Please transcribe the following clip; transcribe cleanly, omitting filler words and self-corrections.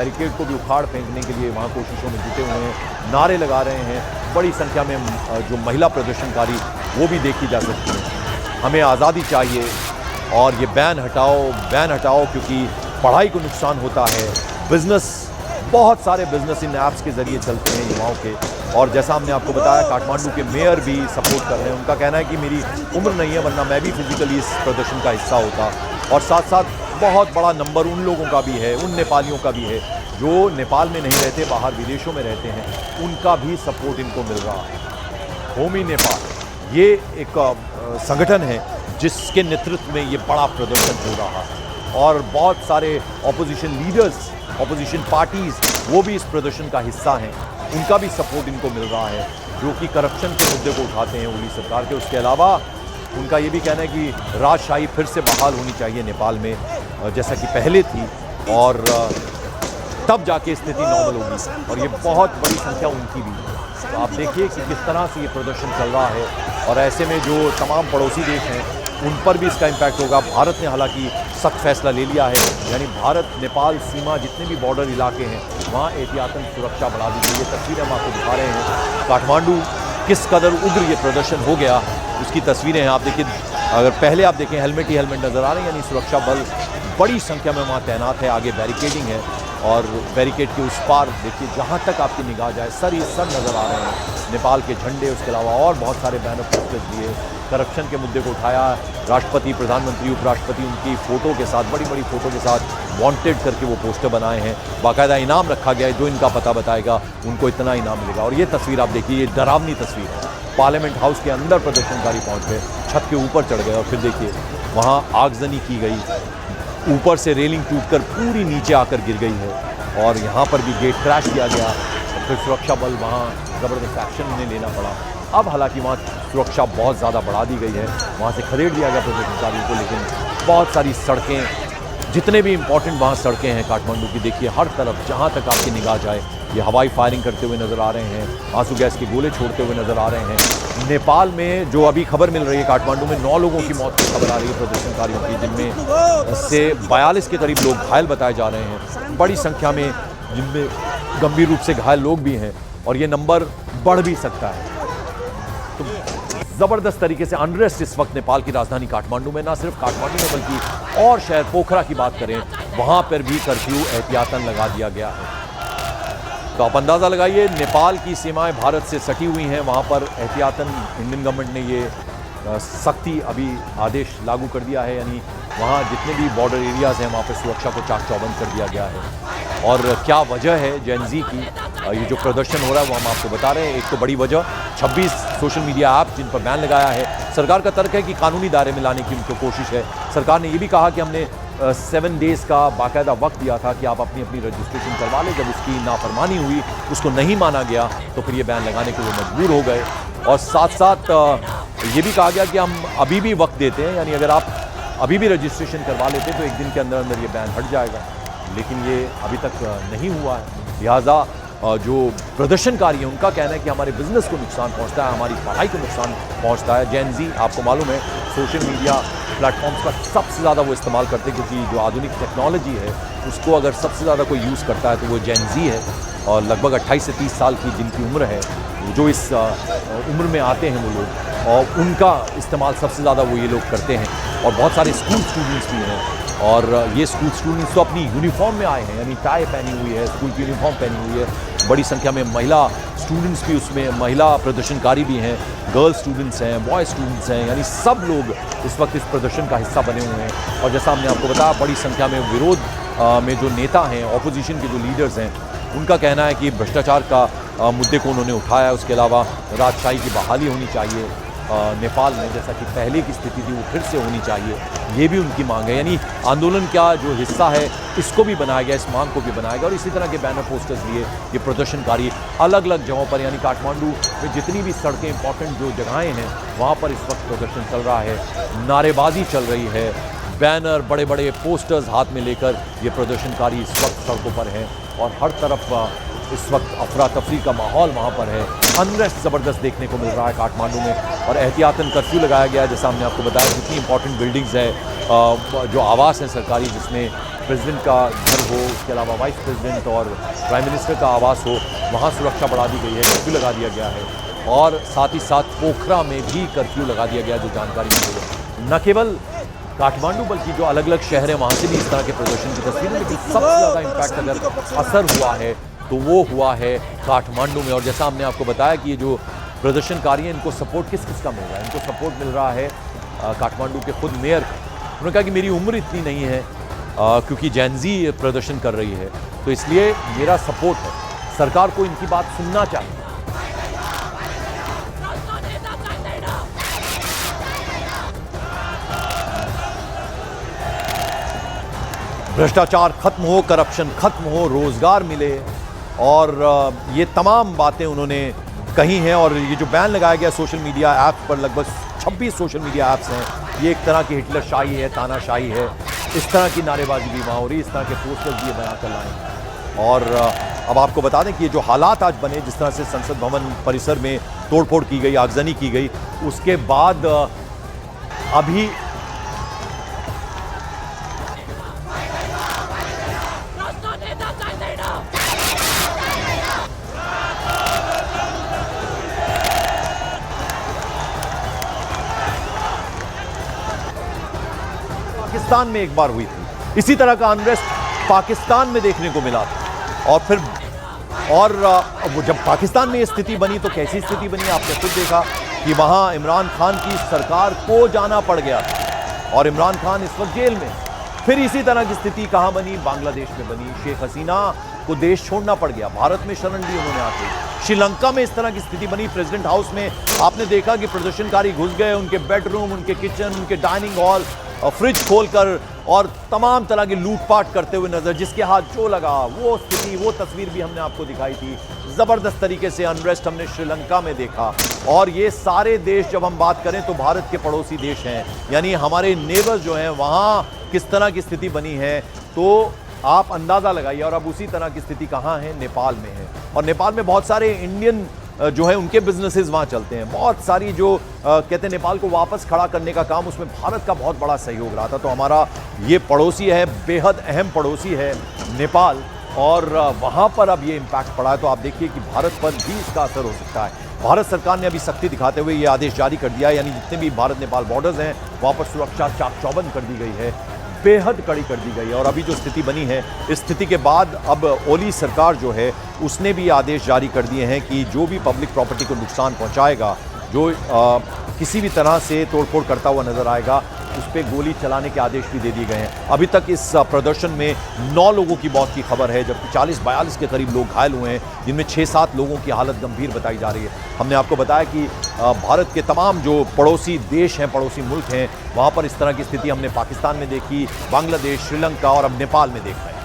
Barricade को भी उखाड़ फेंकने के लिए वहाँ कोशिशों में जुटे हुए हैं, नारे लगा रहे हैं। बड़ी संख्या में जो महिला प्रदर्शनकारी वो भी देखी जा सकती हैं। हमें आज़ादी चाहिए और ये बैन हटाओ क्योंकि पढ़ाई को नुकसान होता है। बिज़नेस, बहुत सारे बिज़नेस इन ऐप्स के ज़रिए चलते हैं युवाओं के, और जैसा हमने आपको बताया काठमांडू के मेयर भी सपोर्ट कर रहे हैं। उनका कहना है कि मेरी उम्र नहीं है, वरना मैं भी फिजिकली इस प्रदर्शन का हिस्सा होता। और साथ साथ बहुत बड़ा नंबर उन लोगों का भी है, उन नेपालियों का भी है जो नेपाल में नहीं रहते, बाहर विदेशों में रहते हैं, उनका भी सपोर्ट इनको मिल रहा है। होमी नेपाल ये एक संगठन है जिसके नेतृत्व में ये बड़ा प्रदर्शन हो रहा है, और बहुत सारे ऑपोजिशन लीडर्स, ऑपोजिशन पार्टीज़ वो भी इस प्रदर्शन का हिस्सा हैं। उनका भी सपोर्ट इनको मिल रहा है, जो कि करप्शन के मुद्दे को उठाते हैं ओली सरकार के। उसके अलावा उनका ये भी कहना है कि राजशाही फिर से बहाल होनी चाहिए नेपाल में, जैसा कि पहले थी, और तब जाके स्थिति नॉर्मल होगी। और ये बहुत बड़ी संख्या उनकी भी है। तो आप देखिए कि किस तरह से ये प्रदर्शन चल रहा है, और ऐसे में जो तमाम पड़ोसी देश हैं उन पर भी इसका इम्पैक्ट होगा। भारत ने हालांकि सख्त फैसला ले लिया है, यानी भारत नेपाल सीमा जितने भी बॉर्डर इलाके हैं वहाँ एहतियातन सुरक्षा बढ़ा दी गई। ये तस्वीरें हम आपको दिखा रहे हैं। काठमांडू किस कदर उग्र ये प्रदर्शन हो गया उसकी तस्वीरें हैं। आप देखिए, अगर पहले आप देखें हेलमेट ही हेलमेट नज़र आ रहे हैं, यानी सुरक्षा बल बड़ी संख्या में वहाँ तैनात है। आगे बैरिकेडिंग है, और बैरिकेड के उस पार देखिए जहाँ तक आपकी निगाह जाए सर ही सर नज़र आ रहे हैं नेपाल के झंडे। उसके अलावा और बहुत सारे बैनर पोस्टर्स दिए, करप्शन के मुद्दे को उठाया। राष्ट्रपति, प्रधानमंत्री, उपराष्ट्रपति उनकी फ़ोटो के साथ, बड़ी बड़ी फ़ोटो के साथ वांटेड करके वो पोस्टर बनाए हैं। बाकायदा इनाम रखा गया है, जो इनका पता बताएगा उनको इतना इनाम मिलेगा। और ये तस्वीर आप देखिए, ये डरावनी तस्वीर है। पार्लियामेंट हाउस के अंदर प्रदर्शनकारी पहुँच गए, छत के ऊपर चढ़ गए, और फिर देखिए वहाँ आगजनी की गई, ऊपर से रेलिंग टूटकर पूरी नीचे आकर गिर गई है, और यहाँ पर भी गेट क्रैश किया गया। और फिर सुरक्षा बल वहाँ ज़बरदस्त एक्शन उन्हें लेना पड़ा। अब हालांकि वहाँ सुरक्षा बहुत ज़्यादा बढ़ा दी गई है, वहाँ से खदेड़ दिया गया प्रदर्शनकारियों को। लेकिन बहुत सारी सड़कें, जितने भी इम्पोर्टेंट वहाँ सड़कें हैं काठमांडू की, देखिए हर तरफ जहाँ तक आपकी निगाह जाए ये हवाई फायरिंग करते हुए नज़र आ रहे हैं, आंसू गैस के गोले छोड़ते हुए नज़र आ रहे हैं। नेपाल में जो अभी खबर मिल रही है, काठमांडू में 9 लोगों की मौत की खबर आ रही है प्रदर्शनकारियों की, जिनमें से 42 के करीब लोग घायल बताए जा रहे हैं। बड़ी संख्या में जिनमें गंभीर रूप से घायल लोग भी हैं, और ये नंबर बढ़ भी सकता है। तो ज़बरदस्त तरीके से अनरेस्ट इस वक्त नेपाल की राजधानी काठमांडू में, ना सिर्फ काठमांडू में बल्कि और शहर पोखरा की बात करें, वहाँ पर भी कर्फ्यू एहतियातन लगा दिया गया है। तो आप अंदाज़ा लगाइए, नेपाल की सीमाएं भारत से सटी हुई हैं, वहाँ पर एहतियातन इंडियन गवर्नमेंट ने ये सख्ती अभी आदेश लागू कर दिया है, यानी वहाँ जितने भी बॉर्डर एरियाज़ हैं वहाँ पर सुरक्षा को चाक चौबंद कर दिया गया है। और क्या वजह है जेन ज़ी की ये जो प्रदर्शन हो रहा है वो हम आपको बता रहे हैं। एक तो बड़ी वजह 26 सोशल मीडिया ऐप जिन पर बैन लगाया है। सरकार का तर्क है कि कानूनी दायरे में लाने की उनकी कोशिश है। सरकार ने ये भी कहा कि हमने 7 डेज़ का बाकायदा वक्त दिया था कि आप अपनी अपनी रजिस्ट्रेशन करवा लें। जब उसकी नाफरमानी हुई, उसको नहीं माना गया, तो फिर ये बैन लगाने के लिए मजबूर हो गए। और साथ साथ ये भी कहा गया कि हम अभी भी वक्त देते हैं, यानी अगर आप अभी भी रजिस्ट्रेशन करवा लेते तो एक दिन के अंदर अंदर ये बैन हट जाएगा। लेकिन ये अभी तक नहीं हुआ है। लिहाजा जो प्रदर्शनकारी हैं उनका कहना है कि हमारे बिजनेस को नुकसान पहुंचता है, हमारी पढ़ाई को नुकसान पहुंचता है। जेन ज़ी, आपको मालूम है, सोशल मीडिया प्लेटफॉर्म्स का सबसे ज़्यादा वो इस्तेमाल करते हैं, क्योंकि जो आधुनिक टेक्नोलॉजी है उसको अगर सबसे ज़्यादा कोई यूज़ करता है तो वो जेन ज़ी है। और लगभग 28 से 30 साल की जिनकी उम्र है, जो इस उम्र में आते हैं वो लोग, और उनका इस्तेमाल सबसे ज़्यादा वो ये लोग करते हैं। और बहुत सारे स्कूल स्टूडेंट्स भी हैं, और ये स्कूल स्टूडेंट्स तो अपनी यूनिफॉर्म में आए हैं, यानी टाई पहनी हुई है, स्कूल की यूनिफॉर्म पहनी हुई है। बड़ी संख्या में महिला स्टूडेंट्स भी उसमें, महिला प्रदर्शनकारी भी हैं, गर्ल्स स्टूडेंट्स हैं, बॉय स्टूडेंट्स हैं, यानी सब लोग इस वक्त इस प्रदर्शन का हिस्सा बने हुए हैं। और जैसा हमने आपको बताया, बड़ी संख्या में विरोध में जो नेता हैं, ऑपोजिशन के जो लीडर्स हैं, उनका कहना है कि भ्रष्टाचार का मुद्दे को उन्होंने उठाया। उसके अलावा राजशाही की बहाली होनी चाहिए नेपाल में, जैसा कि पहले की स्थिति थी वो फिर से होनी चाहिए, ये भी उनकी मांग है। यानी आंदोलन का जो हिस्सा है इसको भी बनाया गया, इस मांग को भी बनाया गया। और इसी तरह के बैनर पोस्टर्स लिए ये प्रदर्शनकारी अलग अलग जगहों पर, यानी काठमांडू में जितनी भी सड़कें, इंपॉर्टेंट जो जगहें हैं, वहाँ पर इस वक्त प्रदर्शन चल रहा है, नारेबाजी चल रही है, बैनर, बड़े बड़े पोस्टर्स हाथ में लेकर ये प्रदर्शनकारी इस वक्त सड़कों पर हैं। और हर तरफ इस वक्त अफरा तफरी का माहौल वहाँ पर है। अनरेस्ट ज़बरदस्त देखने को मिल रहा है काठमांडू में, और एहतियातन कर्फ्यू लगाया गया है। जैसा हमने आपको बताया, जितनी इंपॉर्टेंट बिल्डिंग्स हैं, जो आवास हैं सरकारी, जिसमें प्रेसिडेंट का घर हो, उसके अलावा वाइस प्रेसिडेंट और प्राइम मिनिस्टर का आवास हो, वहाँ सुरक्षा बढ़ा दी गई है, कर्फ्यू लगा दिया गया है। और साथ ही साथ पोखरा में भी कर्फ्यू लगा दिया गया, जो जानकारी मिली है। न केवल काठमांडू बल्कि जो अलग अलग शहर हैं वहाँ से भी इस तरह के प्रदर्शन की तस्वीरें, लेकिन सबसे ज़्यादा इम्पैक्ट अगर असर हुआ है तो वो हुआ है काठमांडू में। और जैसा हमने आपको बताया कि ये जो प्रदर्शनकारी हैं, इनको सपोर्ट किस किस का मिल रहा है? इनको सपोर्ट मिल रहा है काठमांडू के खुद मेयर। उन्होंने कहा कि मेरी उम्र इतनी नहीं है क्योंकि जैनजी प्रदर्शन कर रही है, तो इसलिए मेरा सपोर्ट है, सरकार को इनकी बात सुनना चाहिए। भ्रष्टाचार खत्म हो, करप्शन खत्म हो, रोजगार मिले, और ये तमाम बातें उन्होंने कही हैं। और ये जो बैन लगाया गया सोशल मीडिया ऐप पर, लगभग 26 सोशल मीडिया ऐप्स हैं, ये एक तरह की हिटलरशाही है, तानाशाही है। इस तरह की नारेबाजी भी वहाँ हो रही है, इस तरह के पोस्टर्स भी बना कर लाए। और अब आपको बता दें कि ये जो हालात आज बने, जिस तरह से संसद भवन परिसर में तोड़फोड़ की गई, आगजनी की गई, उसके बाद अभी पाकिस्तान में एक बार हुई थी, इसी तरह का अनरेस्ट पाकिस्तान में देखने को मिला था। और फिर वो जब पाकिस्तान में ये स्थिति बनी तो कैसी स्थिति बनी आपने खुद देखा कि वहां इमरान खान की सरकार को जाना पड़ गया था और इमरान खान इस वक्त जेल में। फिर इसी तरह की स्थिति कहां बनी? बांग्लादेश में बनी। शेख हसीना को देश छोड़ना पड़ गया, भारत में शरण ली उन्होंने आके। श्रीलंका में इस तरह की स्थिति बनी। प्रेसिडेंट हाउस में आपने देखा कि प्रदर्शनकारी घुस गए, उनके बेडरूम, उनके किचन, उनके डाइनिंग हॉल, फ्रिज खोलकर और तमाम तरह की लूटपाट करते हुए नजर, जिसके हाथ जो लगा वो स्थिति, वो तस्वीर भी हमने आपको दिखाई थी। जबरदस्त तरीके से अनरेस्ट हमने श्रीलंका में देखा। और ये सारे देश, जब हम बात करें तो भारत के पड़ोसी देश हैं, यानी हमारे नेबर्स जो हैं, वहाँ किस तरह की स्थिति बनी है तो आप अंदाजा लगाइए। और अब उसी तरह की स्थिति कहाँ है? नेपाल में है। और नेपाल में बहुत सारे इंडियन जो है उनके बिजनेसेस वहाँ चलते हैं। बहुत सारी जो कहते हैं नेपाल को वापस खड़ा करने का काम, उसमें भारत का बहुत बड़ा सहयोग रहा था। तो हमारा ये पड़ोसी है, बेहद अहम पड़ोसी है नेपाल, और वहाँ पर अब ये इम्पैक्ट पड़ा है। तो आप देखिए कि भारत पर भी इसका असर हो सकता है। भारत सरकार ने अभी सख्ती दिखाते हुए ये आदेश जारी कर दिया है, यानी जितने भी भारत नेपाल बॉर्डर्स हैं वहाँ पर सुरक्षा चाक चौबंद कर दी गई है, बेहद कड़ी कर दी गई है। और अभी जो स्थिति बनी है, इस स्थिति के बाद अब ओली सरकार जो है उसने भी आदेश जारी कर दिए हैं कि जो भी पब्लिक प्रॉपर्टी को नुकसान पहुंचाएगा, जो किसी भी तरह से तोड़फोड़ करता हुआ नजर आएगा, उस पर गोली चलाने के आदेश भी दे दिए गए हैं। अभी तक इस प्रदर्शन में 9 लोगों की मौत की खबर है, जबकि 40-42 के करीब लोग घायल हुए हैं, जिनमें 6-7 लोगों की हालत गंभीर बताई जा रही है। हमने आपको बताया कि भारत के तमाम जो पड़ोसी देश हैं, पड़ोसी मुल्क हैं, वहाँ पर इस तरह की स्थिति हमने पाकिस्तान में देखी, बांग्लादेश, श्रीलंका और अब नेपाल में देख रहे हैं।